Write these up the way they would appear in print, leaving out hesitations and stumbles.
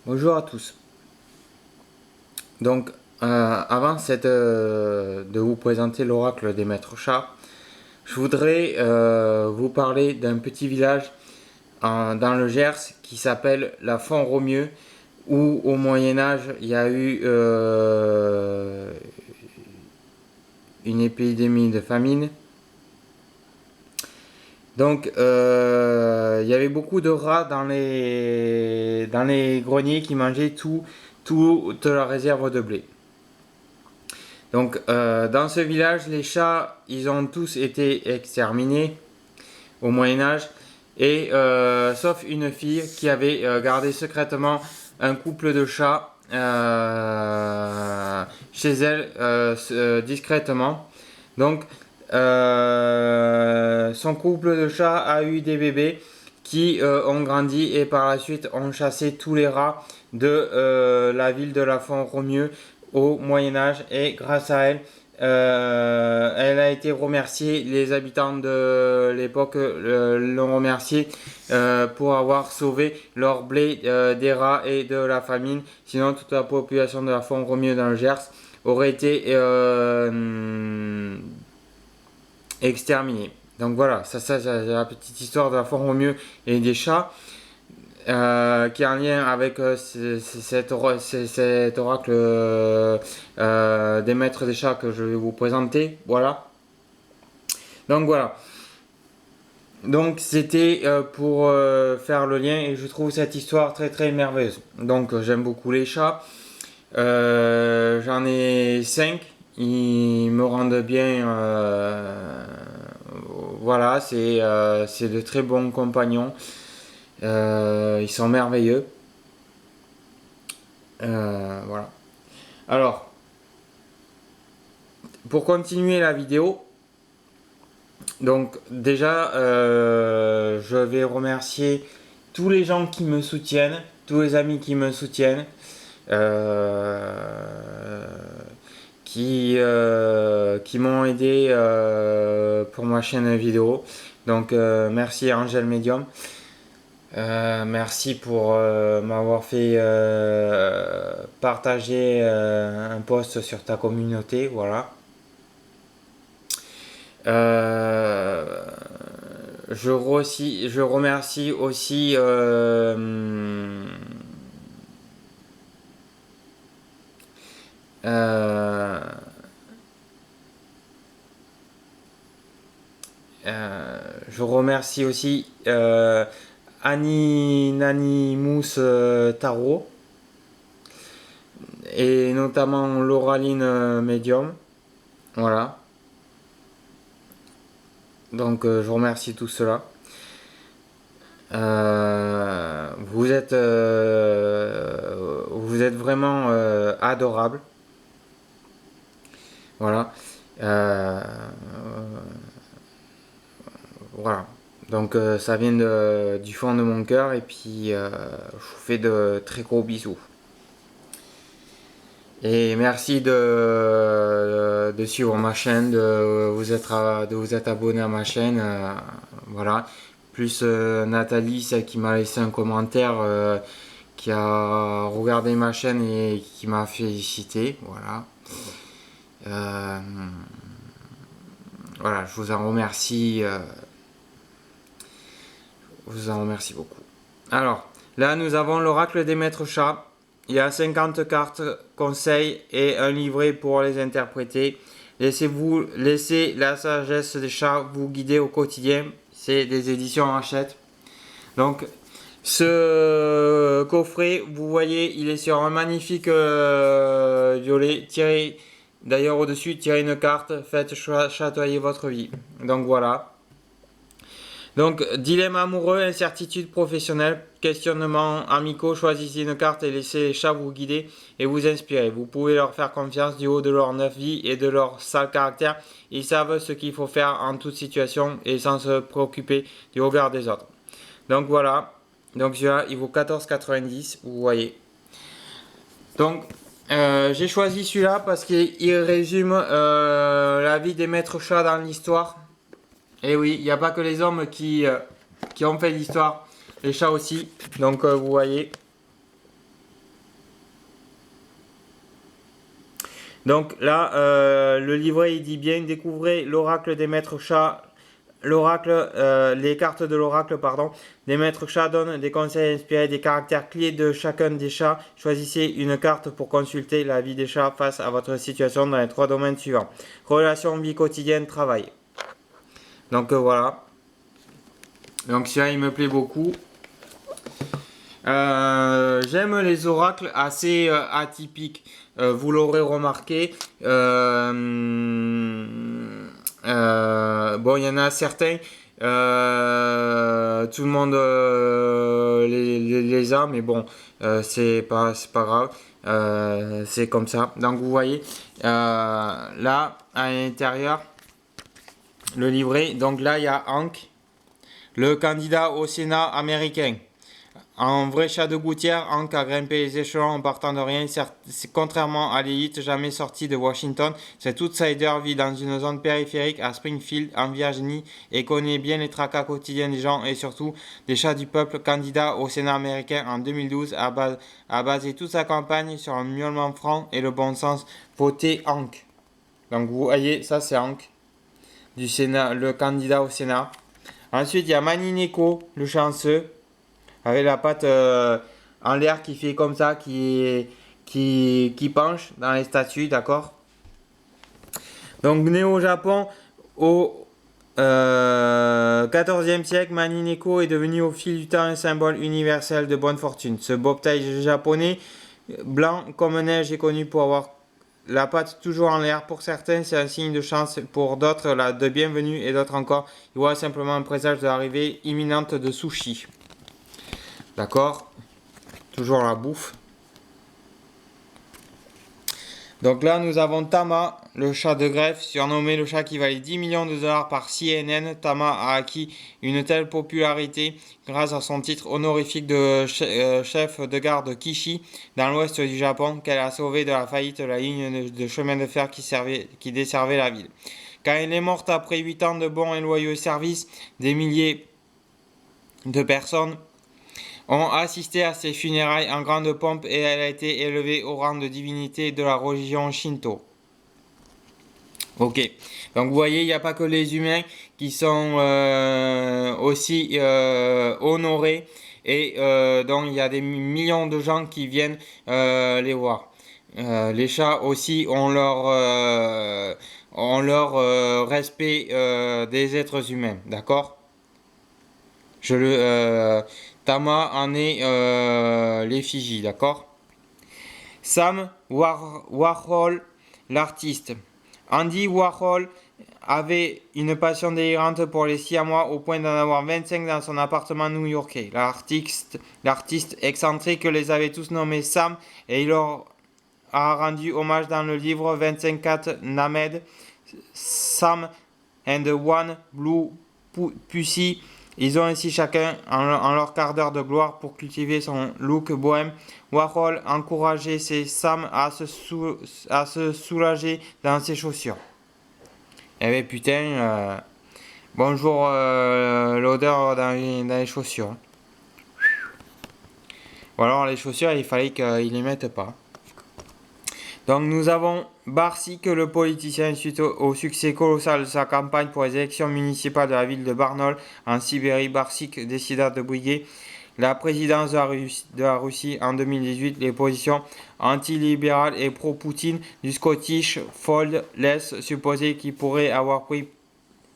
Bonjour à tous. Donc, avant de vous présenter l'oracle des maîtres chats, je voudrais vous parler d'un petit village dans le Gers qui s'appelle la Font-Romeu, où au Moyen Âge il y a eu une épidémie de famine. Donc, il y avait beaucoup de rats dans les greniers qui mangeaient toute la réserve de blé. Donc, dans ce village, les chats, ils ont tous été exterminés au Moyen Âge, et sauf une fille qui avait gardé secrètement un couple de chats chez elle discrètement. Donc, son couple de chats a eu des bébés qui ont grandi et par la suite ont chassé tous les rats de la ville de la Font-Romeu au Moyen Âge, et grâce à elle, elle a été remerciée. Les habitants de l'époque l'ont remerciée pour avoir sauvé leur blé des rats et de la famine. Sinon, toute la population de la Font-Romeu dans le Gers aurait été exterminée. Donc voilà, ça c'est la petite histoire de la Font-Romeu et des chats. Qui est en lien avec cet oracle des maîtres des chats que je vais vous présenter. Voilà. Donc voilà. Donc c'était pour faire le lien, et je trouve cette histoire très très merveilleuse. Donc j'aime beaucoup les chats. J'en ai 5. Ils me rendent bien. Voilà, c'est de très bons compagnons. Ils sont merveilleux. Voilà. Alors, pour continuer la vidéo, donc déjà, je vais remercier tous les gens qui me soutiennent, tous les amis qui me soutiennent, qui m'ont aidé pour ma chaîne vidéo. Donc, merci Angel Medium. Merci pour m'avoir fait partager un post sur ta communauté, voilà. Je remercie aussi je remercie aussi Anonymous Tarot, et notamment Lauraline Medium. Voilà. Donc je remercie tout cela. Vous êtes vraiment adorable. Voilà. Voilà. Donc ça vient du fond de mon cœur, et puis je vous fais de très gros bisous. Et merci de suivre ma chaîne, de vous être abonné à ma chaîne. Voilà. Plus Nathalie, celle qui m'a laissé un commentaire, qui a regardé ma chaîne et qui m'a félicité. Voilà. Voilà, je vous en remercie. Je vous en remercie beaucoup. Alors, là, nous avons l'oracle des maîtres chats. Il y a 50 cartes conseils et un livret pour les interpréter. Laissez la sagesse des chats vous guider au quotidien. C'est des éditions Hachette. Donc, ce coffret, vous voyez, il est sur un magnifique violet. Tirez, d'ailleurs au-dessus, tirez une carte, faites chatoyer votre vie. Donc voilà. Donc, dilemme amoureux, incertitude professionnelle, questionnement amicaux, choisissez une carte et laissez les chats vous guider et vous inspirer. Vous pouvez leur faire confiance du haut de leur 9 vies et de leur sale caractère. Ils savent ce qu'il faut faire en toute situation et sans se préoccuper du regard des autres. Donc voilà. Donc celui-là, il vaut 14,90, vous voyez. Donc, j'ai choisi celui-là parce qu'il résume la vie des maîtres chats dans l'histoire. Et oui, il n'y a pas que les hommes qui ont fait l'histoire, les chats aussi. Donc vous voyez. Donc là, le livret il dit bien, découvrez l'oracle des maîtres chats. Les cartes de l'oracle, pardon, des maîtres chats donnent des conseils inspirés des caractères clés de chacun des chats. Choisissez une carte pour consulter la vie des chats face à votre situation dans les 3 domaines suivants. Relations, vie quotidienne, travail. Donc voilà. Donc celui-là, il me plaît beaucoup. J'aime les oracles assez atypiques. Vous l'aurez remarqué. Bon, il y en a certains. Tout le monde les a, mais bon, c'est pas grave. C'est comme ça. Donc vous voyez, là à l'intérieur, le livret. Donc là, il y a Hank, le candidat au Sénat américain. En vrai chat de gouttière, Hank a grimpé les échelons en partant de rien. Contrairement à l'élite jamais sortie de Washington, cet outsider vit dans une zone périphérique à Springfield, en Virginie, et connaît bien les tracas quotidiens des gens et surtout des chats du peuple. Candidat au Sénat américain en 2012, a basé toute sa campagne sur un miaulement franc et le bon sens. Votez Hank. Donc vous voyez, ça c'est Hank, du Sénat, le candidat au Sénat. Ensuite, il y a Manineko, le chanceux, avec la patte en l'air qui fait comme ça, qui penche dans les statues, d'accord. Donc né au Japon au 14e siècle, Manineko est devenu au fil du temps un symbole universel de bonne fortune. Ce bobtail japonais, blanc comme neige, est connu pour avoir la patte toujours en l'air. Pour certains, c'est un signe de chance, pour d'autres, de bienvenue, et d'autres encore, ils voient simplement un présage de l'arrivée imminente de sushi. D'accord, toujours la bouffe. Donc là, nous avons Tama, le chat de greffe, surnommé le chat qui valait 10 millions de dollars par CNN. Tama a acquis une telle popularité grâce à son titre honorifique de chef de garde Kishi dans l'ouest du Japon qu'elle a sauvé de la faillite la ligne de chemin de fer qui desservait la ville. Quand elle est morte après 8 ans de bons et loyaux services, des milliers de personnes ont assisté à ses funérailles en grande pompe et elle a été élevée au rang de divinité de la religion Shinto. Ok, donc vous voyez, il n'y a pas que les humains qui sont aussi honorés, et donc il y a des millions de gens qui viennent les voir. Les chats aussi ont leur respect des êtres humains, d'accord. Tama en est l'effigie, d'accord. Sam Warhol, l'artiste. Andy Warhol avait une passion délirante pour les siamois au point d'en avoir 25 dans son appartement new-yorkais. L'artiste excentrique les avait tous nommés Sam et il leur a rendu hommage dans le livre 25 Cat Named, Sam and the One Blue Pussy. Ils ont ainsi chacun en leur quart d'heure de gloire pour cultiver son look bohème. Warhol encourageait ses Sam à se soulager dans ses chaussures. Eh ben putain, bonjour l'odeur dans les chaussures. Ou alors les chaussures, il fallait qu'ils les mettent pas. Donc nous avons Barsik, le politicien, suite au succès colossal de sa campagne pour les élections municipales de la ville de Barnaul en Sibérie. Barsik décida de briguer la présidence de la Russie en 2018. Les positions antilibérales et pro-Poutine du Scottish Fold laissent supposer qu'il pourrait avoir pris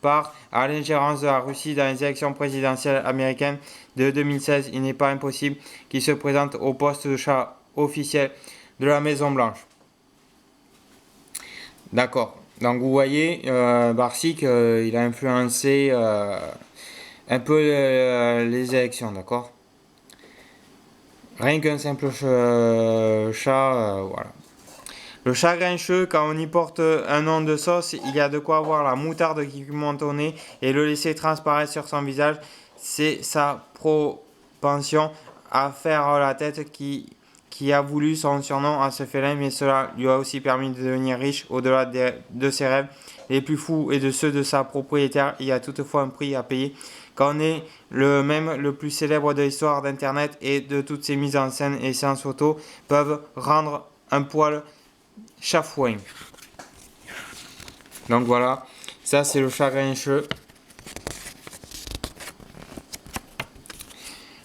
part à l'ingérence de la Russie dans les élections présidentielles américaines de 2016. Il n'est pas impossible qu'il se présente au poste de chat officiel de la Maison Blanche. D'accord. Donc vous voyez, Barsik, il a influencé un peu les élections, d'accord. Rien qu'un simple chat, voilà. Le chat grincheux, quand on y porte un nom de sauce, il y a de quoi avoir la moutarde qui monte au nez et le laisser transparaître sur son visage. C'est sa propension à faire la tête qui a voulu son surnom à ce félin, mais cela lui a aussi permis de devenir riche au-delà de ses rêves les plus fous et de ceux de sa propriétaire. Il y a toutefois un prix à payer. Quand on est le plus célèbre de l'histoire d'Internet et de toutes ces mises en scène et séances photos peuvent rendre un poil chafouin. Donc voilà, ça c'est le chat grincheux.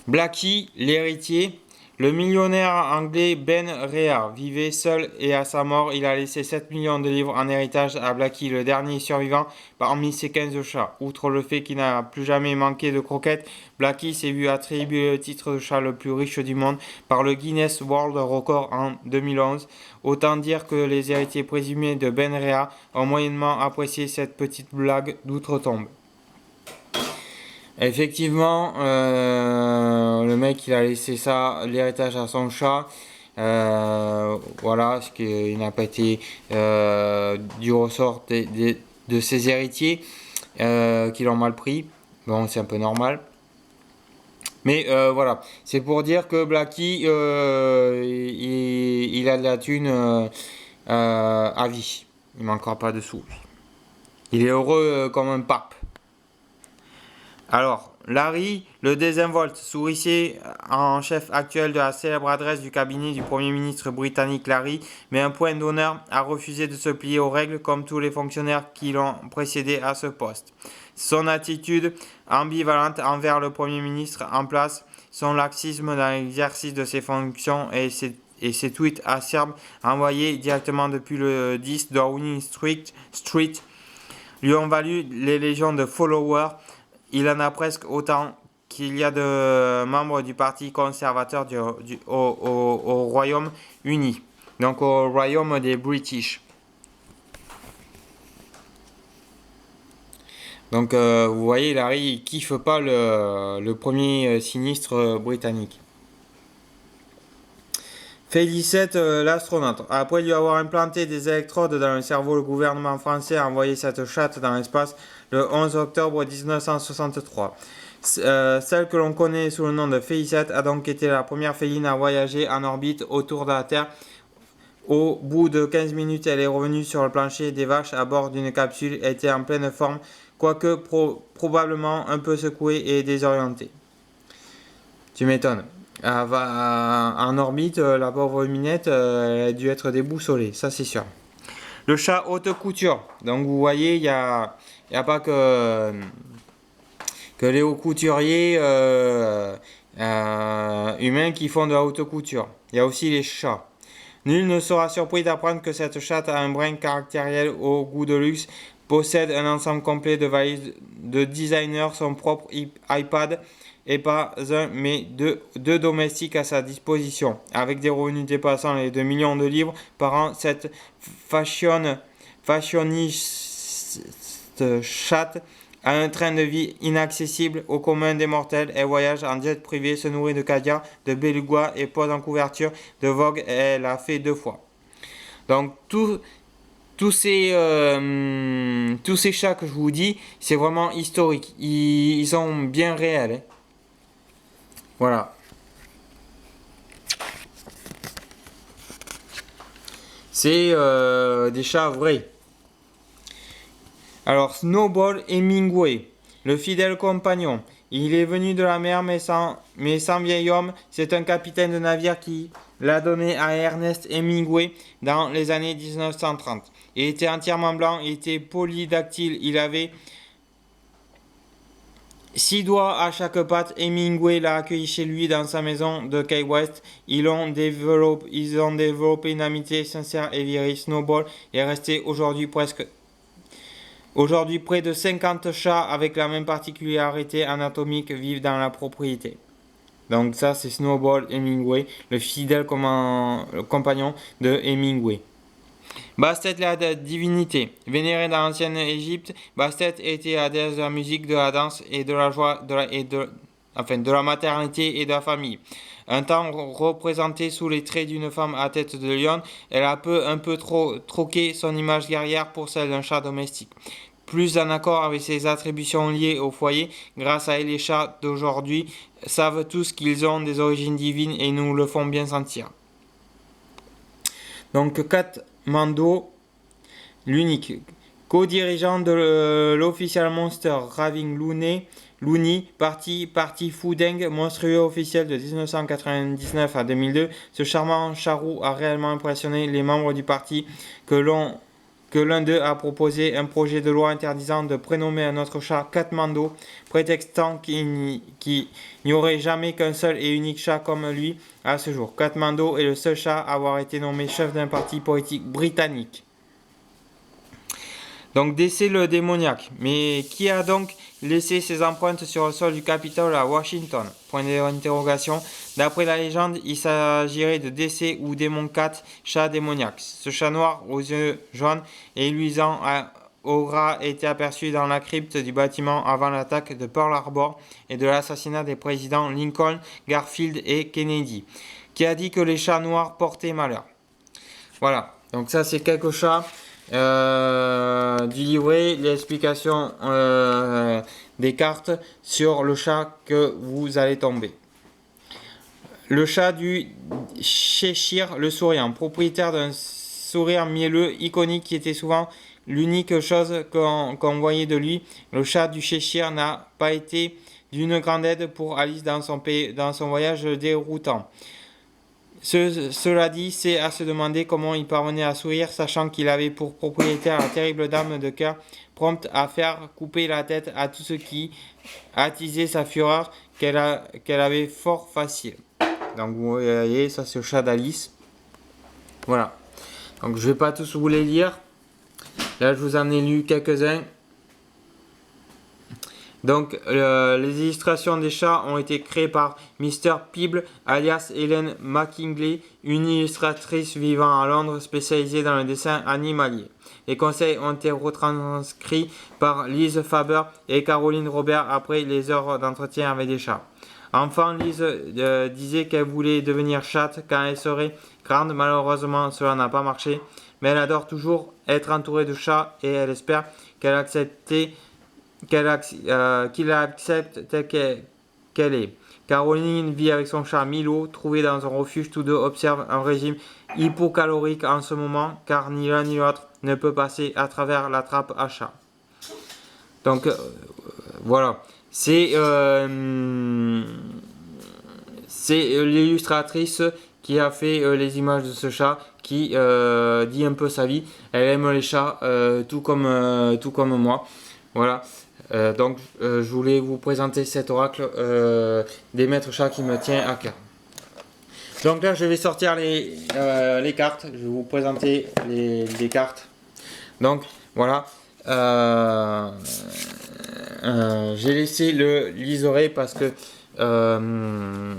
Blackie, l'héritier. Le millionnaire anglais Ben Rea vivait seul et à sa mort, il a laissé 7 millions de livres en héritage à Blackie, le dernier survivant parmi ses 15 chats. Outre le fait qu'il n'a plus jamais manqué de croquettes, Blackie s'est vu attribuer le titre de chat le plus riche du monde par le Guinness World Record en 2011. Autant dire que les héritiers présumés de Ben Rea ont moyennement apprécié cette petite blague d'outre-tombe. Effectivement, le mec il a laissé ça, l'héritage à son chat. Voilà, ce qui n'a pas été du ressort de ses héritiers qui l'ont mal pris. Bon, c'est un peu normal. Mais voilà, c'est pour dire que Blackie, il a de la thune à vie. Il manquera pas de sous. Il est heureux comme un pape. Alors, Larry, le désinvolte, souricier en chef actuel de la célèbre adresse du cabinet du Premier ministre britannique Larry, met un point d'honneur à refuser de se plier aux règles comme tous les fonctionnaires qui l'ont précédé à ce poste. Son attitude ambivalente envers le Premier ministre en place, son laxisme dans l'exercice de ses fonctions et ses tweets acerbes envoyés directement depuis le 10 Downing Street lui ont valu les légions de followers. Il en a presque autant qu'il y a de membres du Parti conservateur au Royaume-Uni, donc au Royaume des British. Donc vous voyez, Larry, il kiffe pas le premier sinistre britannique. Félicite l'astronaute. Après lui avoir implanté des électrodes dans le cerveau, le gouvernement français a envoyé cette chatte dans l'espace le 11 octobre 1963. Celle que l'on connaît sous le nom de Félicite a donc été la première féline à voyager en orbite autour de la Terre. Au bout de 15 minutes, elle est revenue sur le plancher des vaches à bord d'une capsule. Elle était en pleine forme, quoique probablement un peu secouée et désorientée. Tu m'étonnes. En orbite, la pauvre minette, elle a dû être déboussolée, ça c'est sûr. Le chat haute couture. Donc vous voyez, il n'y a pas que les hauts couturiers humains qui font de la haute couture. Il y a aussi les chats. Nul ne sera surpris d'apprendre que cette chatte a un brin caractériel au goût de luxe, possède un ensemble complet de valises de designer, son propre iPad, et pas un mais deux domestiques à sa disposition. Avec des revenus dépassant les 2 millions de livres par an, cette fashioniste chatte a un train de vie inaccessible au commun des mortels. Elle voyage en jet privé, se nourrit de caviar, de beluga et pose en couverture de Vogue. Elle l'a fait 2 fois. Donc tous ces chats que je vous dis, c'est vraiment historique. Ils sont bien réels. Hein. Voilà. C'est des chats vrais. Alors, Snowball Hemingway, le fidèle compagnon. Il est venu de la mer, mais sans vieil homme. C'est un capitaine de navire qui l'a donné à Ernest Hemingway dans les années 1930. Il était entièrement blanc, il était polydactyle, il avait 6 doigts à chaque patte. Hemingway l'a accueilli chez lui dans sa maison de Key West. Ils ont développé une amitié sincère et virile. Snowball est resté aujourd'hui près de 50 chats avec la même particularité anatomique vivent dans la propriété. Donc ça c'est Snowball Hemingway, le fidèle compagnon de Hemingway. Bastet, la divinité. Vénérée dans l'ancienne Égypte, Bastet était la déesse de la musique, de la danse et de la joie, de la maternité et de la famille. Un temps représentée sous les traits d'une femme à tête de lion, elle a un peu troqué son image guerrière pour celle d'un chat domestique. Plus en accord avec ses attributions liées au foyer, grâce à elle, les chats d'aujourd'hui savent tous qu'ils ont des origines divines et nous le font bien sentir. Donc Katmandou, l'unique co-dirigeant de l'Official Monster Raving Looney, Looney, parti fou dingue, monstrueux officiel de 1999 à 2002, ce charmant charroux a réellement impressionné les membres du parti que l'un d'eux a proposé un projet de loi interdisant de prénommer un autre chat Katmando, prétextant qu'il n'y aurait jamais qu'un seul et unique chat comme lui à ce jour. Katmando est le seul chat à avoir été nommé chef d'un parti politique britannique. Donc décès le démoniaque. Mais qui a donc laissé ses empreintes sur le sol du Capitole à Washington? Point d'interrogation. D'après la légende, il s'agirait de décès ou démon cat, chat démoniaque. Ce chat noir aux yeux jaunes et luisants aura été aperçu dans la crypte du bâtiment avant l'attaque de Pearl Harbor et de l'assassinat des présidents Lincoln, Garfield et Kennedy. Qui a dit que les chats noirs portaient malheur? Voilà. Donc ça c'est quelques chats. Du livret, l'explication des cartes sur le chat que vous allez tomber. Le chat du Cheshire, le souriant, propriétaire d'un sourire mielleux iconique qui était souvent l'unique chose qu'on voyait de lui. Le chat du Cheshire n'a pas été d'une grande aide pour Alice dans son voyage déroutant. Cela dit, c'est à se demander comment il parvenait à sourire, sachant qu'il avait pour propriétaire la terrible dame de cœur, prompte à faire couper la tête à tout ce qui attisait sa fureur, qu'elle avait fort facile. Donc vous voyez, ça c'est le chat d'Alice. Voilà. Donc je vais pas tous vous les lire. Là je vous en ai lu quelques-uns. Donc, les illustrations des chats ont été créées par Mr. Peeble, alias Helen McKinley, une illustratrice vivant à Londres spécialisée dans le dessin animalier. Les conseils ont été retranscrits par Liz Faber et Caroline Robert après les heures d'entretien avec des chats. Enfant, Liz disait qu'elle voulait devenir chatte quand elle serait grande. Malheureusement, cela n'a pas marché, mais elle adore toujours être entourée de chats et elle espère qu'il accepte tel qu'elle est. Caroline vit avec son chat Milo, trouvé dans un refuge. Tous deux observent un régime hypocalorique en ce moment, car ni l'un ni l'autre ne peut passer à travers la trappe à chat. Donc voilà, c'est l'illustratrice qui a fait les images de ce chat, qui dit un peu sa vie. Elle aime les chats, tout comme moi. Voilà. Donc je voulais vous présenter cet oracle des maîtres chats qui me tient à cœur. Donc là je vais sortir les cartes, je vais vous présenter les cartes. Donc voilà, j'ai laissé le liseré parce que j'aime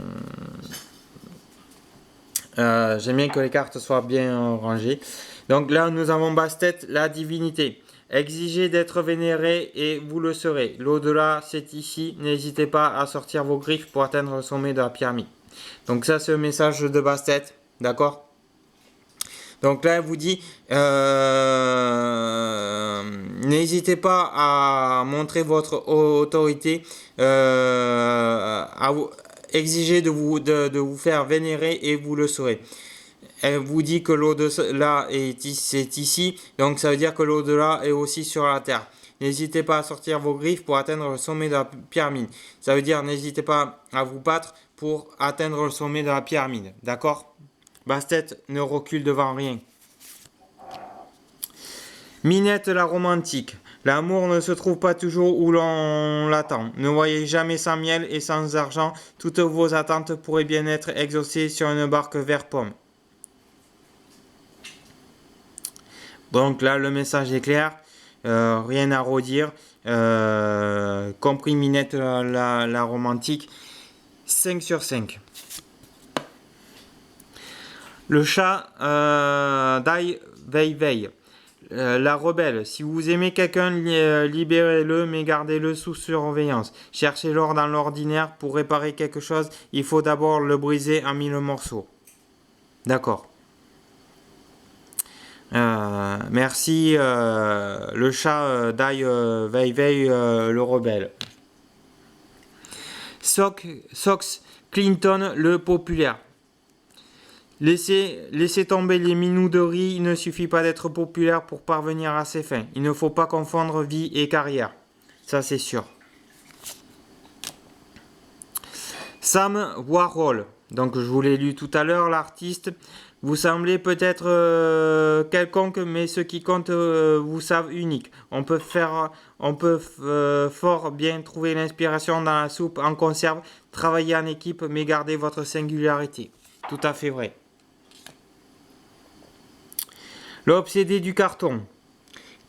bien que les cartes soient bien rangées. Donc là nous avons Bastet, la divinité. Exigez d'être vénéré et vous le serez. L'au-delà, c'est ici. N'hésitez pas à sortir vos griffes pour atteindre le sommet de la pyramide. Donc ça, c'est le message de Bastet. D'accord? Donc là, elle vous dit, n'hésitez pas à montrer votre autorité, exigez de vous faire vénérer et vous le serez. Elle vous dit que l'au-delà c'est ici, donc ça veut dire que l'au-delà est aussi sur la terre. N'hésitez pas à sortir vos griffes pour atteindre le sommet de la pyramide. Ça veut dire n'hésitez pas à vous battre pour atteindre le sommet de la pyramide. D'accord? Bastet ne recule devant rien. Minette la romantique. L'amour ne se trouve pas toujours où l'on l'attend. Ne voyez jamais sans miel et sans argent. Toutes vos attentes pourraient bien être exaucées sur une barque vert pomme. Donc là, le message est clair, rien à redire, compris Minette la romantique, 5 sur 5. Le chat Dai Vei Vei, la rebelle. Si vous aimez quelqu'un, libérez-le, mais gardez-le sous surveillance. Cherchez l'or dans l'ordinaire. Pour réparer quelque chose, il faut d'abord le briser en 1000 morceaux. D'accord. Merci le chat Dai Vei Vei le rebelle. Sox Clinton le populaire. Laissez tomber les minauderies, il ne suffit pas d'être populaire pour parvenir à ses fins. Il ne faut pas confondre vie et carrière. Ça c'est sûr. Sam Warhol. Donc je vous l'ai lu tout à l'heure, l'artiste. Vous semblez peut-être quelconque, mais ce qui compte vous savent unique. On peut fort bien trouver l'inspiration dans la soupe en conserve, travailler en équipe, mais garder votre singularité. Tout à fait vrai. L'obsédé du carton.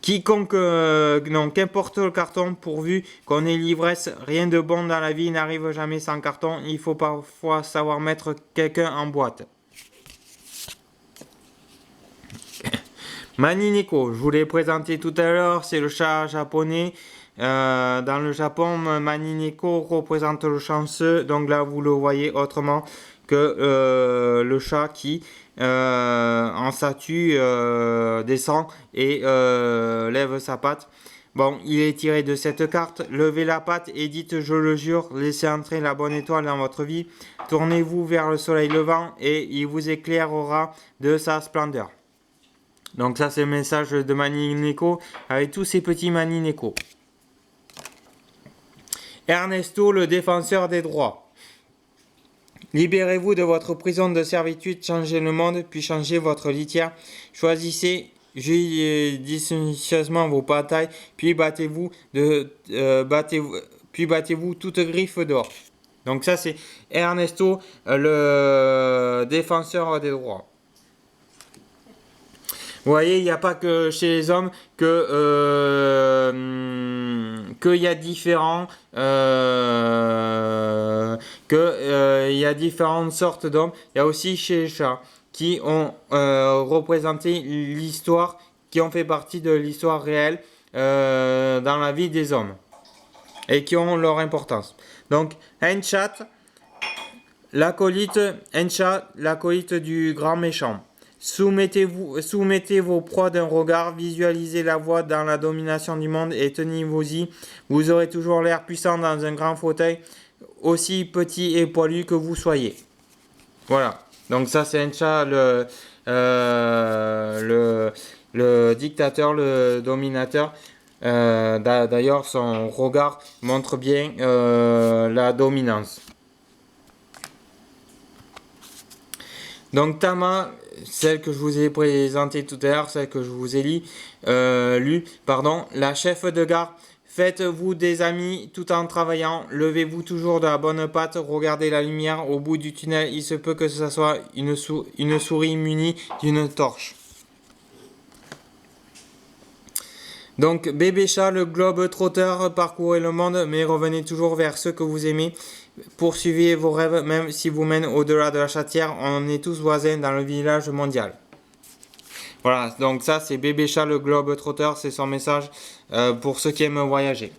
Quiconque, non, qu'importe le carton, pourvu qu'on ait l'ivresse, rien de bon dans la vie n'arrive jamais sans carton. Il faut parfois savoir mettre quelqu'un en boîte. Manineko, je vous l'ai présenté tout à l'heure, c'est le chat japonais. Dans le Japon, Manineko représente le chanceux. Donc là, vous le voyez autrement que le chat qui, en statue, descend et lève sa patte. Bon, il est tiré de cette carte. Levez la patte et dites, je le jure, laissez entrer la bonne étoile dans votre vie. Tournez-vous vers le soleil levant et il vous éclairera de sa splendeur. Donc ça, c'est le message de Manineko avec tous ces petits Manineko. Ernesto, le défenseur des droits. Libérez-vous de votre prison de servitude, changez le monde, puis changez votre litière. Choisissez judicieusement vos batailles, puis battez-vous toute griffe d'or. Donc ça, c'est Ernesto, le défenseur des droits. Vous voyez, il n'y a pas que chez les hommes qu'il y a différentes sortes d'hommes. Il y a aussi chez les chats qui ont représenté l'histoire, qui ont fait partie de l'histoire réelle dans la vie des hommes et qui ont leur importance. Donc, Enchat, l'acolyte du grand méchant. Soumettez vos proies d'un regard, visualisez la voie dans la domination du monde et tenez-vous-y. Vous aurez toujours l'air puissant dans un grand fauteuil, aussi petit et poilu que vous soyez. Voilà. Donc ça, c'est Enchat, le dictateur, le dominateur. D'ailleurs, son regard montre bien la dominance. Donc Tama, celle que je vous ai présentée tout à l'heure, celle que je vous ai lu, la chef de gare. Faites-vous des amis tout en travaillant, levez-vous toujours de la bonne patte, regardez la lumière au bout du tunnel, il se peut que ce soit une souris munie d'une torche. Donc bébé chat, le globe trotteur, parcourez le monde, mais revenez toujours vers ceux que vous aimez. Poursuivez vos rêves, même si vous mènent au-delà de la chatière. On est tous voisins dans le village mondial. Voilà, donc ça c'est bébé chat, le globe trotteur, c'est son message pour ceux qui aiment voyager.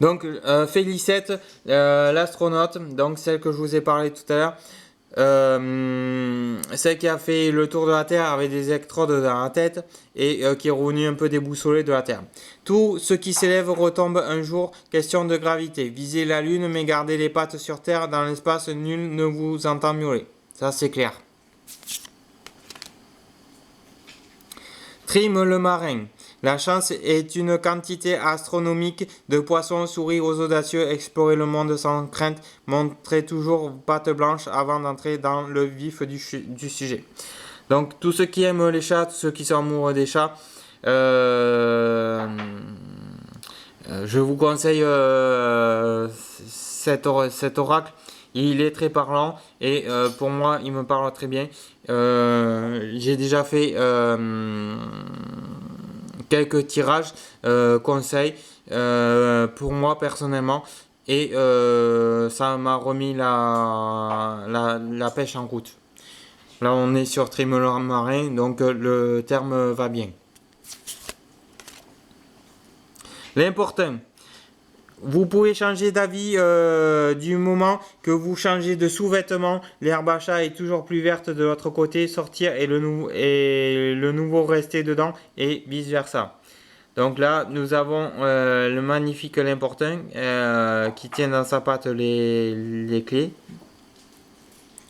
Donc Félicette, l'astronaute, donc celle que je vous ai parlé tout à l'heure. Celle qui a fait le tour de la Terre avec des électrodes dans la tête et qui est revenue un peu déboussolée de la Terre. Tout ce qui s'élève retombe un jour, question de gravité. Visez la Lune mais gardez les pattes sur Terre, dans l'espace nul ne vous entend miauler. Ça c'est clair. Trim le marin. La chance est une quantité astronomique de poissons. Souris aux audacieux, explorez le monde sans crainte, montrez toujours patte blanche avant d'entrer dans le vif du sujet. Donc tous ceux qui aiment les chats, tous ceux qui sont amoureux des chats, je vous conseille cet oracle. Il est très parlant et pour moi il me parle très bien. J'ai déjà fait quelques tirages, conseils pour moi personnellement et ça m'a remis la pêche en route. Là on est sur Trim le marin, donc le terme va bien. L'important, vous pouvez changer d'avis du moment que vous changez de sous-vêtements. L'herbe à chat est toujours plus verte de l'autre côté. Sortir et le nouveau rester dedans et vice versa. Donc là, nous avons le magnifique l'important qui tient dans sa patte les clés.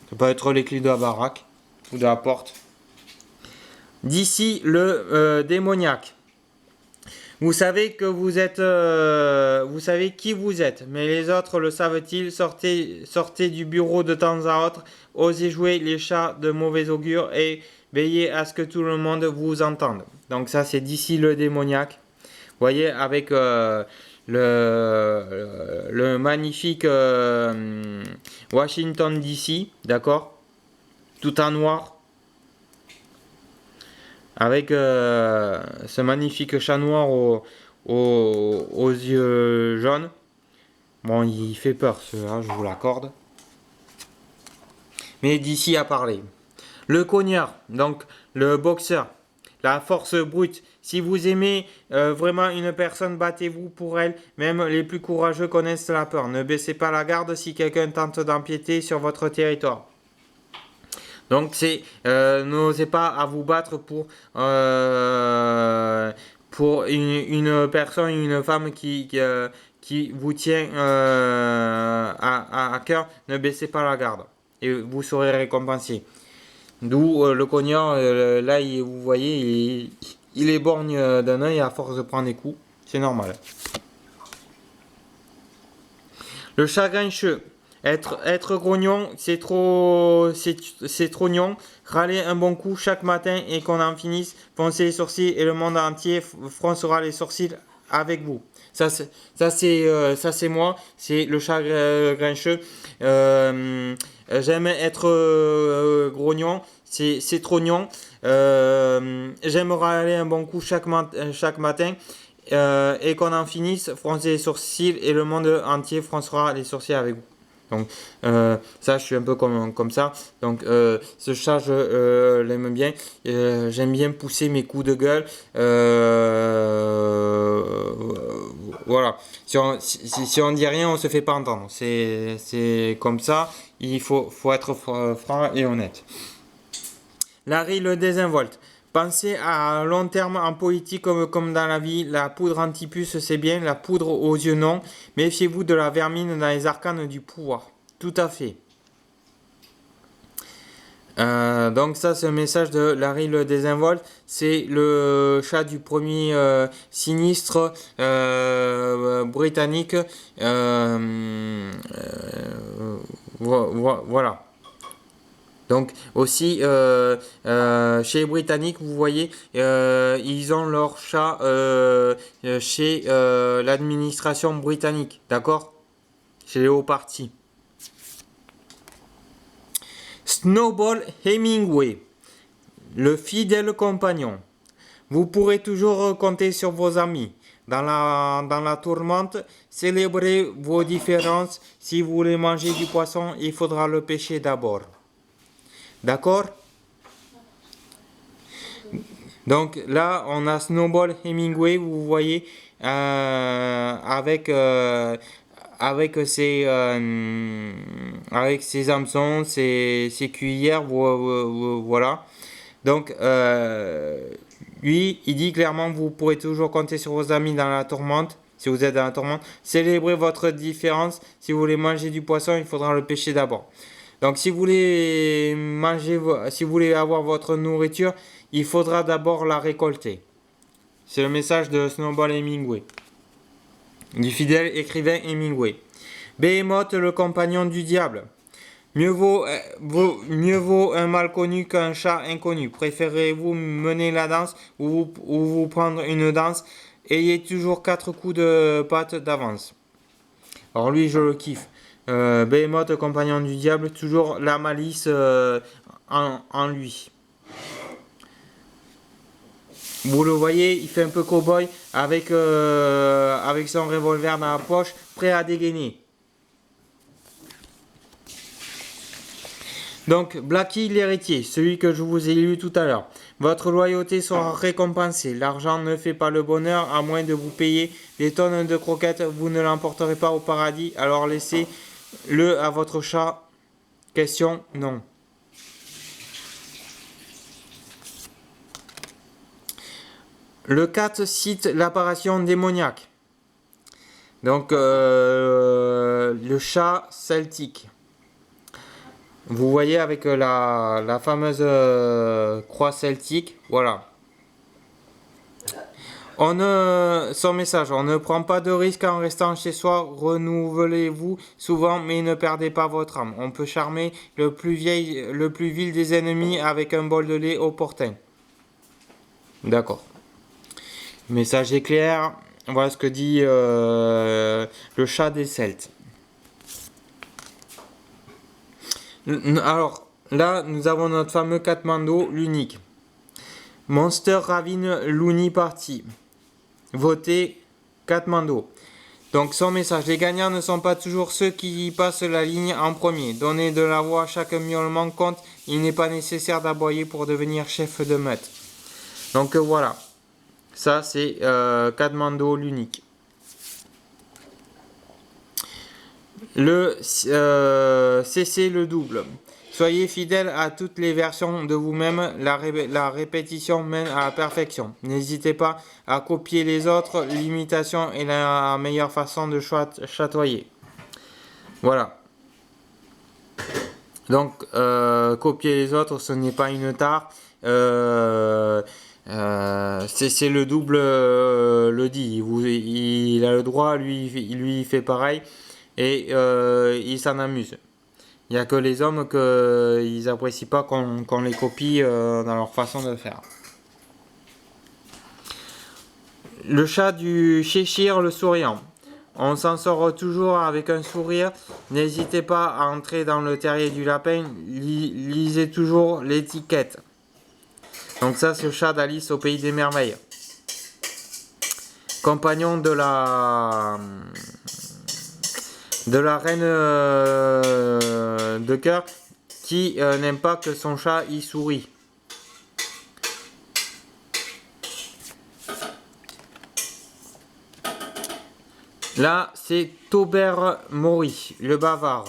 Ça peut être les clés de la baraque ou de la porte. D'ici le démoniaque. Vous savez que vous êtes, vous savez qui vous êtes, mais les autres le savent-ils? Sortez du bureau de temps à autre, osez jouer les chats de mauvais augure et veillez à ce que tout le monde vous entende. Donc ça, c'est d'ici le démoniaque. Vous voyez, avec le magnifique Washington DC, d'accord? Tout en noir. Avec ce magnifique chat noir aux yeux jaunes. Bon, il fait peur, celui-là, je vous l'accorde. Mais d'ici à parler. Le cognard, donc le boxeur, la force brute. Si vous aimez vraiment une personne, battez-vous pour elle. Même les plus courageux connaissent la peur. Ne baissez pas la garde si quelqu'un tente d'empiéter sur votre territoire. Donc c'est n'osez pas à vous battre pour une personne, une femme qui vous tient à cœur. Ne baissez pas la garde et vous serez récompensé. D'où le cognard, là vous voyez, il est borgne d'un œil à force de prendre des coups. C'est normal. Le chat grincheux. Être grognon, c'est trop gnon. Râler un bon coup chaque matin et qu'on en finisse. Foncer les sourcils et le monde entier froncera les sourcils avec vous. Ça c'est moi. C'est le chat grincheux. J'aime être grognon. C'est trop gnon. J'aime râler un bon coup chaque matin. Et qu'on en finisse, froncer les sourcils et le monde entier froncera les sourcils avec vous. Donc ça, je suis un peu comme ça. Donc ce chat, je l'aime bien. J'aime bien pousser mes coups de gueule. Voilà. Si on dit rien, on se fait pas entendre. C'est comme ça. Il faut être franc et honnête. Larry le désinvolte. Pensez à long terme en politique comme dans la vie. La poudre anti-puce, c'est bien. La poudre aux yeux, non. Méfiez-vous de la vermine dans les arcanes du pouvoir. Tout à fait. Donc ça, c'est un message de Larry le désinvolte. C'est le chat du premier sinistre britannique. Voilà. Donc aussi chez les Britanniques, vous voyez, ils ont leur chat chez l'administration britannique, d'accord? Chez les hauts partis. Snowball Hemingway, le fidèle compagnon. Vous pourrez toujours compter sur vos amis. Dans la tourmente, célébrez vos différences. Si vous voulez manger du poisson, il faudra le pêcher d'abord. D'accord? Donc là, on a Snowball Hemingway, vous voyez, avec ses hameçons, ses cuillères, voilà. Donc lui, il dit clairement, vous pourrez toujours compter sur vos amis dans la tourmente. Si vous êtes dans la tourmente, célébrez votre différence. Si vous voulez manger du poisson, il faudra le pêcher d'abord. Donc si vous voulez si vous voulez avoir votre nourriture, il faudra d'abord la récolter. C'est le message de Snowball Hemingway, du fidèle écrivain Hemingway. Behemoth, le compagnon du diable. Mieux vaut un mal connu qu'un chat inconnu. Préférez-vous mener la danse ou vous prendre une danse? Ayez toujours 4 coups de patte d'avance. Alors lui, je le kiffe. Behemoth, compagnon du diable, toujours la malice en lui. Vous le voyez, il fait un peu cow-boy avec son revolver dans la poche, prêt à dégainer. Donc, Blackie l'héritier, celui que je vous ai lu tout à l'heure. Votre loyauté sera récompensée. L'argent ne fait pas le bonheur, à moins de vous payer des tonnes de croquettes. Vous ne l'emporterez pas au paradis, alors laissez-le à votre chat. Question, non. Le 4 cite l'apparition démoniaque. Donc, le chat celtique. Vous voyez avec la fameuse croix celtique, voilà. Son message, on ne prend pas de risques en restant chez soi, renouvelez-vous souvent, mais ne perdez pas votre âme. On peut charmer le plus vil des ennemis avec un bol de lait au portin. D'accord. Message est clair. Voilà ce que dit le chat des Celtes. Alors, là, nous avons notre fameux Katmandou, l'unique. Monster Ravine Looney Party. Votez Katmandou. Donc son message, les gagnants ne sont pas toujours ceux qui passent la ligne en premier. Donner de la voix à chaque miaulement compte. Il n'est pas nécessaire d'aboyer pour devenir chef de meute. Donc voilà. Ça c'est Katmandou l'unique. Le CC le double. Soyez fidèle à toutes les versions de vous-même, la répétition mène à la perfection. N'hésitez pas à copier les autres, l'imitation est la meilleure façon de chatoyer. Voilà. Donc, copier les autres, ce n'est pas une tare. C'est le double le dit. Il a le droit, lui il fait pareil et il s'en amuse. Il n'y a que les hommes qu'ils n'apprécient pas qu'on les copie dans leur façon de faire. Le chat du Cheshire le souriant. On s'en sort toujours avec un sourire. N'hésitez pas à entrer dans le terrier du lapin. Lisez toujours l'étiquette. Donc ça, c'est le chat d'Alice au pays des merveilles. Compagnon de la reine de cœur qui n'aime pas que son chat y sourit. Là, c'est Taubert Maury, le bavard.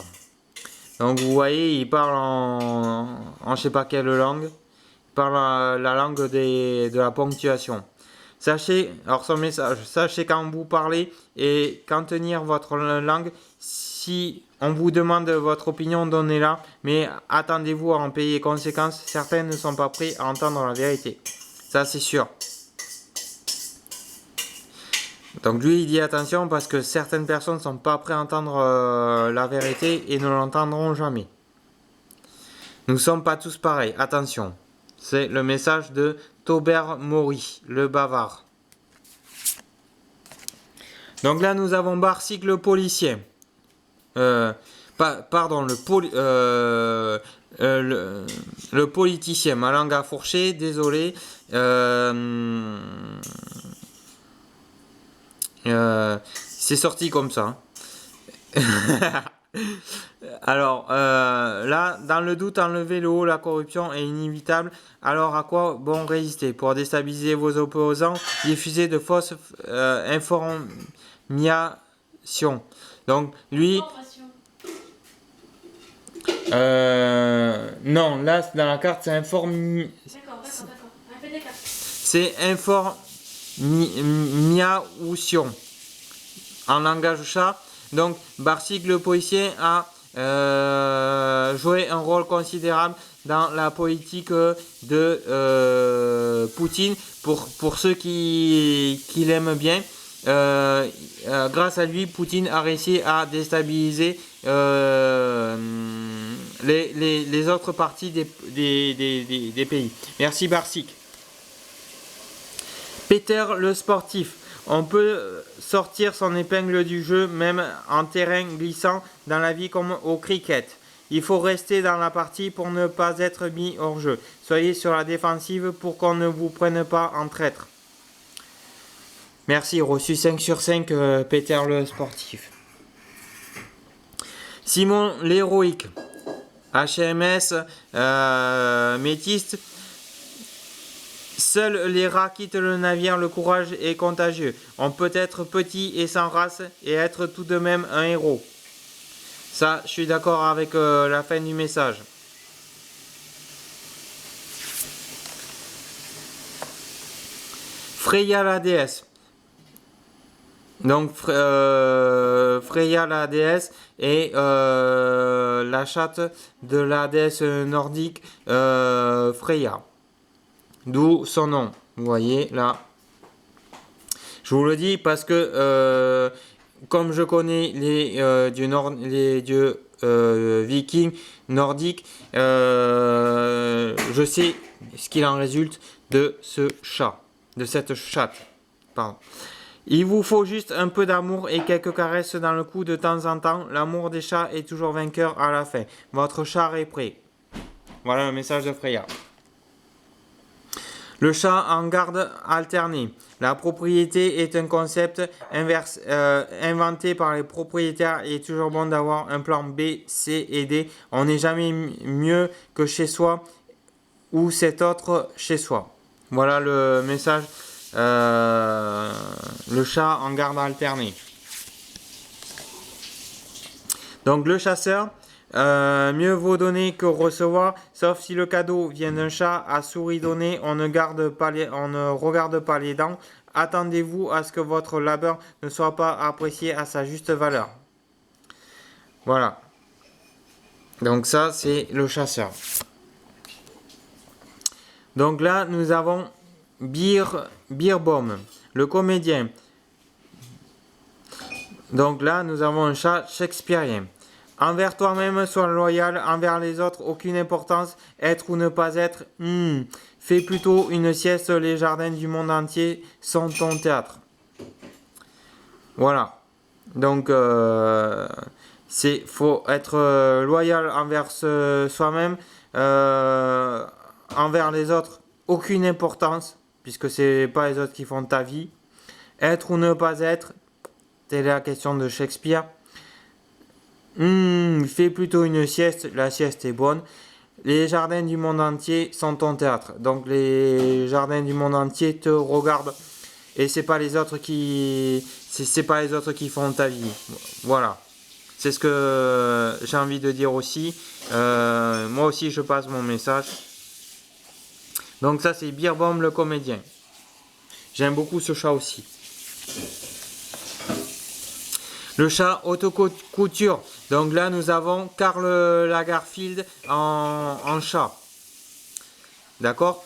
Donc vous voyez, il parle en je sais pas quelle langue. Il parle la langue de la ponctuation. Sachez, alors son message, sachez quand vous parlez et quand tenir votre langue. Si on vous demande votre opinion, donnez-la, mais attendez-vous à en payer conséquences. Certains ne sont pas prêts à entendre la vérité. Ça, c'est sûr. Donc lui, il dit attention parce que certaines personnes ne sont pas prêtes à entendre la vérité et ne l'entendront jamais. Nous ne sommes pas tous pareils. Attention. C'est le message de Taubert Maury, le bavard. Donc là, nous avons Barsic le policier. Pardon, le politicien, ma langue a fourché, désolé. C'est sorti comme ça. Alors, là, dans le doute, enlevez le haut, la corruption est inévitable. Alors, à quoi bon résister? Pour déstabiliser vos opposants, diffuser de fausses informations. Donc, lui... non, là, dans la carte, c'est D'accord. c'est information en langage chat. Donc, Barsic le policier a joué un rôle considérable dans la politique de Poutine. Pour ceux qui l'aiment bien, grâce à lui, Poutine a réussi à déstabiliser les autres parties des pays. Merci Barsic. Peter le sportif. On peut sortir son épingle du jeu même en terrain glissant dans la vie comme au cricket. Il faut rester dans la partie pour ne pas être mis hors jeu. Soyez sur la défensive pour qu'on ne vous prenne pas en traître. Merci, reçu 5 sur 5 Peter le sportif. Simon l'héroïque. HMS métiste. Seuls les rats quittent le navire, le courage est contagieux. On peut être petit et sans race et être tout de même un héros. Ça, je suis d'accord avec la fin du message. Freya la déesse. Donc Freya la déesse est la chatte de la déesse nordique Freya. D'où son nom. Vous voyez là. Je vous le dis parce que comme je connais les dieux vikings, nordiques, je sais ce qu'il en résulte de ce chat, de cette chatte. Pardon. Il vous faut juste un peu d'amour et quelques caresses dans le cou de temps en temps. L'amour des chats est toujours vainqueur à la fin. Votre chat est prêt. Voilà le message de Freya. Le chat en garde alternée. La propriété est un concept inventé par les propriétaires. Il est toujours bon d'avoir un plan B, C et D. On n'est jamais mieux que chez soi ou cet autre chez soi. Voilà le message. Le chat en garde alternée. Donc le chasseur, mieux vaut donner que recevoir, sauf si le cadeau vient d'un chat à souris donnée, on ne regarde pas les dents. Attendez-vous à ce que votre labeur ne soit pas apprécié à sa juste valeur. Voilà. Donc ça, c'est le chasseur. Donc là, nous avons Beerbohm, le comédien. Donc là, nous avons un chat shakespearien. Envers toi-même, sois loyal. Envers les autres, aucune importance. Être ou ne pas être. Fais plutôt une sieste. Les jardins du monde entier sont ton théâtre. Voilà. Donc, faut être loyal envers soi-même. Envers les autres, aucune importance, puisque c'est pas les autres qui font ta vie. Être ou ne pas être, c'est la question de Shakespeare. Fais plutôt une sieste, la sieste est bonne. Les jardins du monde entier sont ton théâtre. Donc les jardins du monde entier te regardent. Et c'est pas les autres qui font ta vie. Voilà. C'est ce que j'ai envie de dire aussi. Moi aussi je passe mon message. Donc ça c'est Beerbohm le comédien. J'aime beaucoup ce chat aussi. Le chat auto-couture. Donc là nous avons Karl Lagerfeld en chat. D'accord?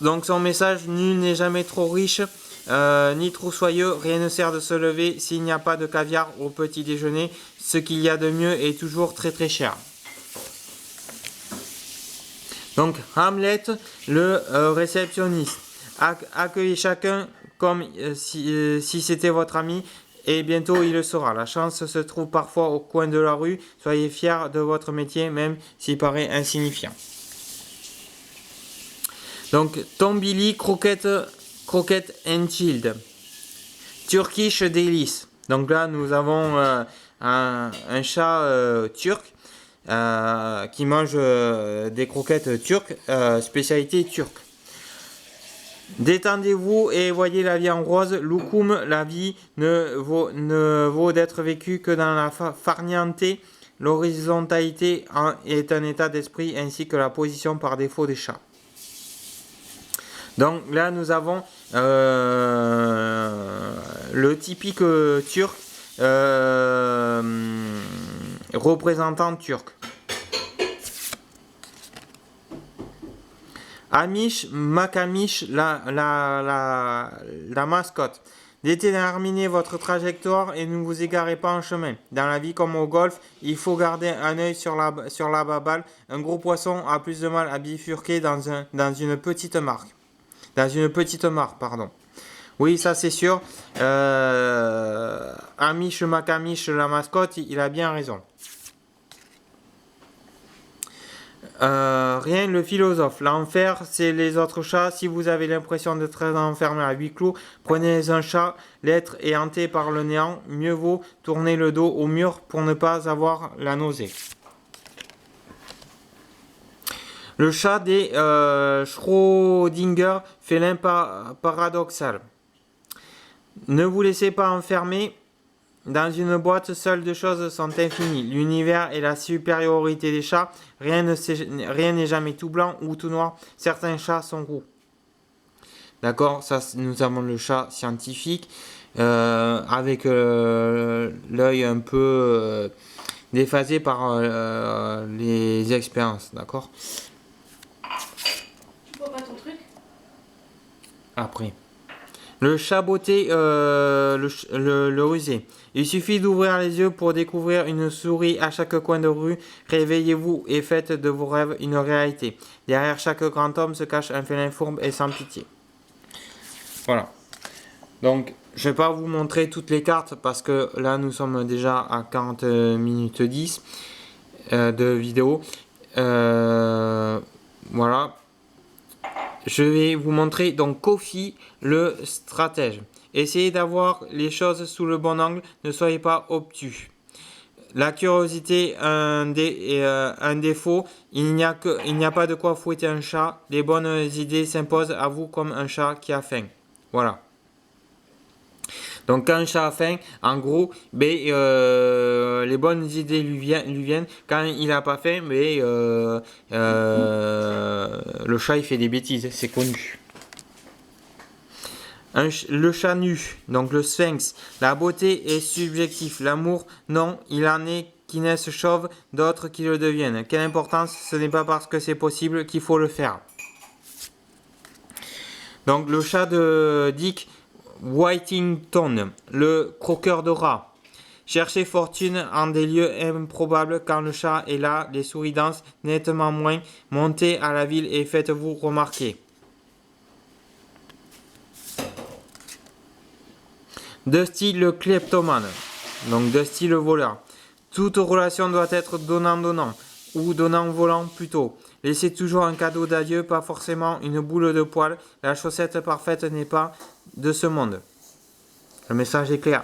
Donc son message, nul n'est jamais trop riche, ni trop soyeux, rien ne sert de se lever s'il n'y a pas de caviar au petit déjeuner. Ce qu'il y a de mieux est toujours très très cher. Donc Hamlet, le réceptionniste. Accueillez chacun comme si c'était votre ami et bientôt il le sera. La chance se trouve parfois au coin de la rue. Soyez fiers de votre métier même s'il paraît insignifiant. Donc Tom Billy, Croquette and Child. Turkish Delice. Donc là nous avons un chat turc. Qui mange des croquettes turques, spécialité turque. Détendez-vous et voyez la vie en rose. Loukoum, la vie ne vaut d'être vécue que dans la farniente. L'horizontalité est un état d'esprit ainsi que la position par défaut des chats. Donc là nous avons le typique turc. Représentant turc. Amish, Makamish, la mascotte. Déterminez votre trajectoire et ne vous égarez pas en chemin. Dans la vie comme au golf, il faut garder un œil sur la baballe. Un gros poisson a plus de mal à bifurquer dans une petite mare. Pardon. Oui, ça c'est sûr. Amish Makamish, la mascotte, il a bien raison. Rien, le philosophe. L'enfer, c'est les autres chats. Si vous avez l'impression d'être enfermé à huis clos, prenez un chat. L'être est hanté par le néant. Mieux vaut tourner le dos au mur pour ne pas avoir la nausée. Le chat des Schrödinger, félin paradoxal. Ne vous laissez pas enfermer dans une boîte, seules deux choses sont infinies. L'univers et la supériorité des chats. Rien n'est jamais tout blanc ou tout noir. Certains chats sont roux. D'accord, ça nous avons le chat scientifique avec l'œil un peu déphasé par les expériences. D'accord. Tu vois pas ton truc? Après. Le chat beauté, le rusé. Il suffit d'ouvrir les yeux pour découvrir une souris à chaque coin de rue. Réveillez-vous et faites de vos rêves une réalité. Derrière chaque grand homme se cache un félin fourbe et sans pitié. Voilà. Donc, je ne vais pas vous montrer toutes les cartes parce que là, nous sommes déjà à 40 minutes 10 de vidéo. Voilà. Je vais vous montrer donc Kofi, le stratège. Essayez d'avoir les choses sous le bon angle, ne soyez pas obtus. La curiosité un défaut, il n'y a pas de quoi fouetter un chat. Les bonnes idées s'imposent à vous comme un chat qui a faim. Voilà. Donc quand un chat a faim, en gros, les bonnes idées lui viennent. Quand il n'a pas faim, le chat il fait des bêtises, c'est connu. Le chat nu, donc le sphinx. La beauté est subjective, l'amour non, il en est qui naissent chauves, d'autres qui le deviennent. Quelle importance, ce n'est pas parce que c'est possible qu'il faut le faire. Donc le chat de Dick Whittington, le croqueur de rats. Cherchez fortune en des lieux improbables. Quand le chat est là, les souris dansent nettement moins. Montez à la ville et faites-vous remarquer. Dusty le kleptomane, donc Dusty le voleur. Toute relation doit être donnant-donnant, ou donnant-volant plutôt. Laissez toujours un cadeau d'adieu, pas forcément une boule de poil. La chaussette parfaite n'est pas de ce monde. Le message est clair.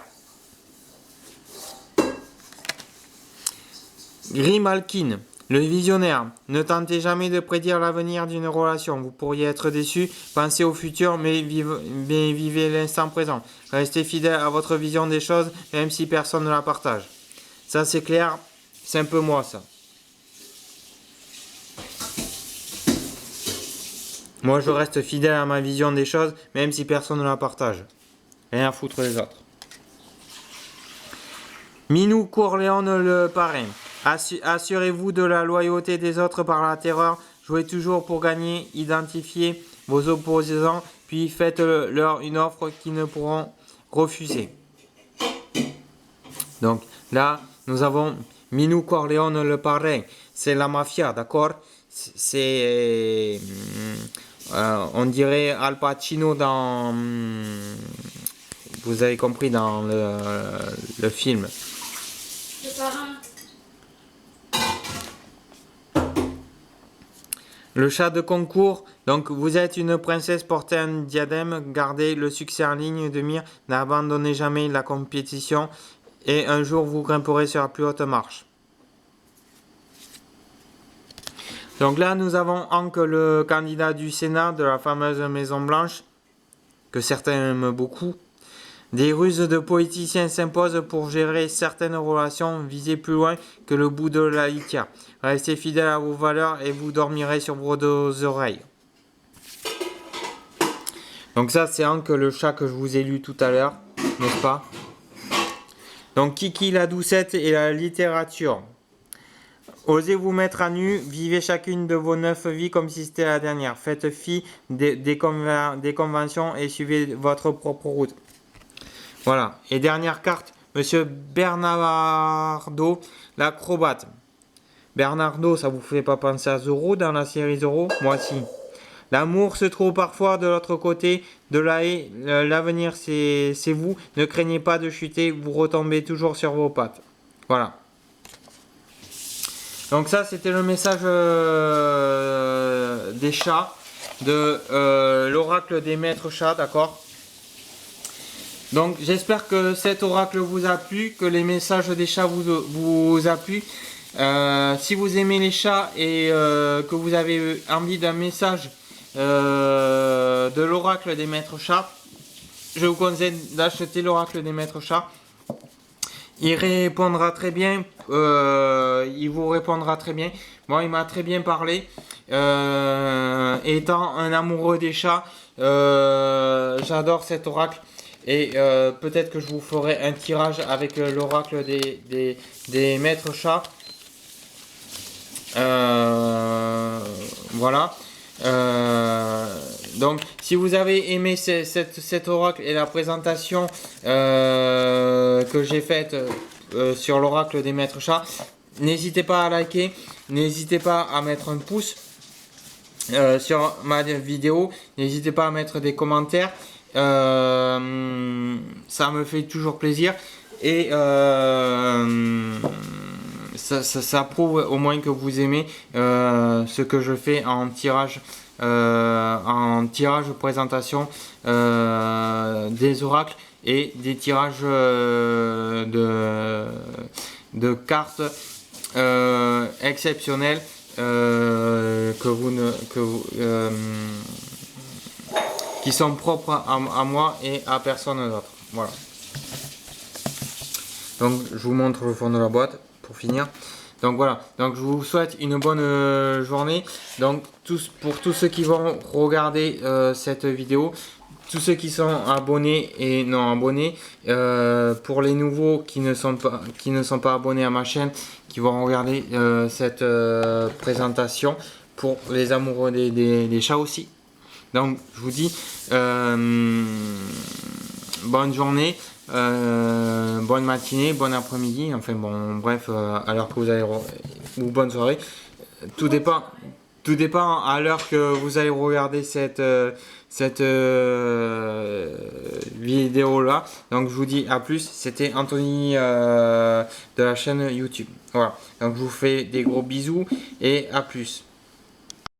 Grimalkin, le visionnaire. Ne tentez jamais de prédire l'avenir d'une relation. Vous pourriez être déçu. Pensez au futur, mais vivez l'instant présent. Restez fidèle à votre vision des choses, même si personne ne la partage. Ça, c'est clair. C'est un peu moi, ça. Moi, je reste fidèle à ma vision des choses, même si personne ne la partage. Rien à foutre des autres. Minou Corleone le parrain. Assurez-vous de la loyauté des autres par la terreur. Jouez toujours pour gagner. Identifiez vos opposants, puis faites-leur une offre qu'ils ne pourront refuser. Donc là, nous avons Minou Corleone le parrain. C'est la mafia, d'accord? C'est... on dirait Al Pacino dans... vous avez compris dans le film. Le parrain. Le chat de concours, donc vous êtes une princesse, portez un diadème, gardez le succès en ligne de mire, n'abandonnez jamais la compétition et un jour vous grimperez sur la plus haute marche. Donc là nous avons Hank, le candidat du Sénat de la fameuse Maison Blanche, que certains aiment beaucoup. Des ruses de politiciens s'imposent pour gérer certaines relations, visez plus loin que le bout de la litière. Restez fidèle à vos valeurs et vous dormirez sur vos deux oreilles. Donc ça c'est Hank, le chat que je vous ai lu tout à l'heure, n'est-ce pas? Donc Kiki la doucette et la littérature. Osez vous mettre à nu, vivez chacune de vos 9 vies comme si c'était la dernière. Faites fi des conventions et suivez votre propre route. Voilà. Et dernière carte, Monsieur Bernardo, l'acrobate. Bernardo, ça vous fait pas penser à Zorro dans la série Zorro? Moi si. L'amour se trouve parfois de l'autre côté de la haie. L'avenir c'est vous. Ne craignez pas de chuter, vous retombez toujours sur vos pattes. Voilà. Donc ça c'était le message des chats, de l'oracle des maîtres chats, d'accord? Donc j'espère que cet oracle vous a plu, que les messages des chats vous a plu. Si vous aimez les chats et que vous avez envie d'un message de l'oracle des maîtres chats, je vous conseille d'acheter l'oracle des maîtres chats. Il répondra très bien, il vous répondra très bien. Moi, il m'a très bien parlé. Étant un amoureux des chats, j'adore cet oracle. Et peut-être que je vous ferai un tirage avec l'oracle des maîtres chats. Voilà. Donc, si vous avez aimé cet oracle et la présentation que j'ai faite sur l'oracle des maîtres chats, n'hésitez pas à liker, n'hésitez pas à mettre un pouce sur ma vidéo, n'hésitez pas à mettre des commentaires, ça me fait toujours plaisir et ça prouve au moins que vous aimez ce que je fais en tirage présentation des oracles et des tirages de cartes exceptionnelles qui sont propres à moi et à personne d'autre. Voilà. Donc je vous montre le fond de la boîte pour finir. Donc voilà, donc je vous souhaite une bonne journée. Donc pour tous ceux qui vont regarder cette vidéo, tous ceux qui sont abonnés et non abonnés, pour les nouveaux qui ne sont pas abonnés à ma chaîne, qui vont regarder cette présentation, pour les amoureux des chats aussi. Donc je vous dis bonne journée, bonne matinée, bon après-midi, enfin bon bref, à l'heure que vous allez ou bonne soirée, tout dépend à l'heure que vous allez regarder cette vidéo là. Donc je vous dis à plus. C'était Anthony de la chaîne YouTube. Voilà, donc je vous fais des gros bisous et à plus.